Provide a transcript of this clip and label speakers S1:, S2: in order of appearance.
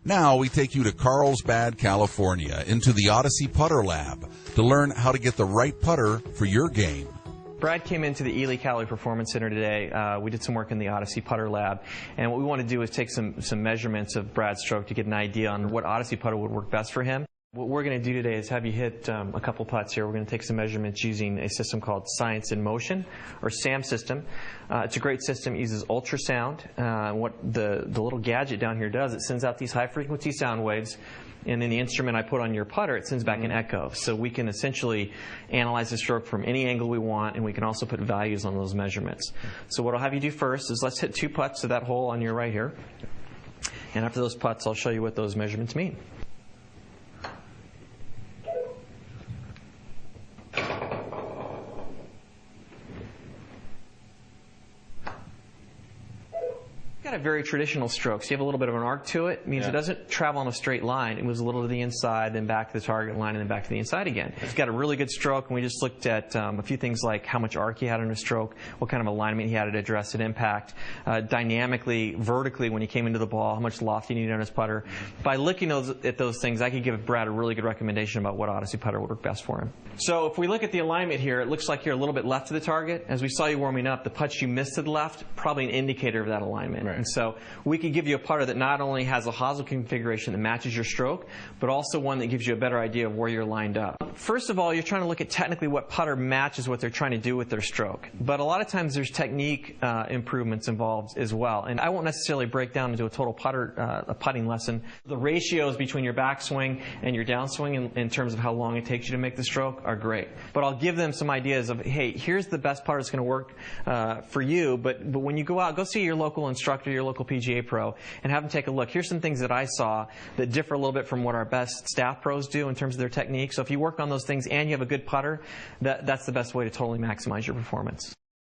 S1: Now we take you to Carlsbad, California, into the Odyssey Putter Lab to learn how to get the right putter for your game.
S2: Brad came into the Ely Cali Performance Center today. We did some work in the Odyssey Putter Lab, and what we want to do is take some measurements of Brad's stroke to get an idea on what Odyssey putter would work best for him. What we're going to do today is have you hit a couple putts here. We're going to take some measurements using a system called Science in Motion, or SAM system. It's a great system. It uses ultrasound. What the little gadget down here does, it sends out these high-frequency sound waves, and then the instrument I put on your putter, it sends back an echo. So we can essentially analyze the stroke from any angle we want, and we can also put values on those measurements. So what I'll have you do first is let's hit 2 putts to that hole on your right here. And after those putts, I'll show you what those measurements mean. Got a very traditional stroke, so you have a little bit of an arc to it. It means it doesn't travel on a straight line. It moves a little to the inside, then back to the target line, and then back to the inside again. It's got a really good stroke, and we just looked at a few things like how much arc he had on his stroke, what kind of alignment he had at address at impact, dynamically, vertically when he came into the ball, how much loft he needed on his putter. By looking at those things, I could give Brad a really good recommendation about what Odyssey putter would work best for him. So if we look at the alignment here, it looks like you're a little bit left of the target. As we saw you warming up, the putts you missed to the left, probably an indicator of that alignment. Right. And so we could give you a putter that not only has a hosel configuration that matches your stroke, but also one that gives you a better idea of where you're lined up. First of all, you're trying to look at technically what putter matches what they're trying to do with their stroke. But a lot of times there's technique improvements involved as well. And I won't necessarily break down into a total putting lesson. The ratios between your backswing and your downswing in terms of how long it takes you to make the stroke are great. But I'll give them some ideas of, hey, here's the best putter that's going to work for you. But when you go out, go see your local instructor, your local PGA pro, and have them take a look. Here's some things that I saw that differ a little bit from what our best staff pros do in terms of their technique. So if you work on those things and you have a good putter, that's the best way to totally maximize your performance.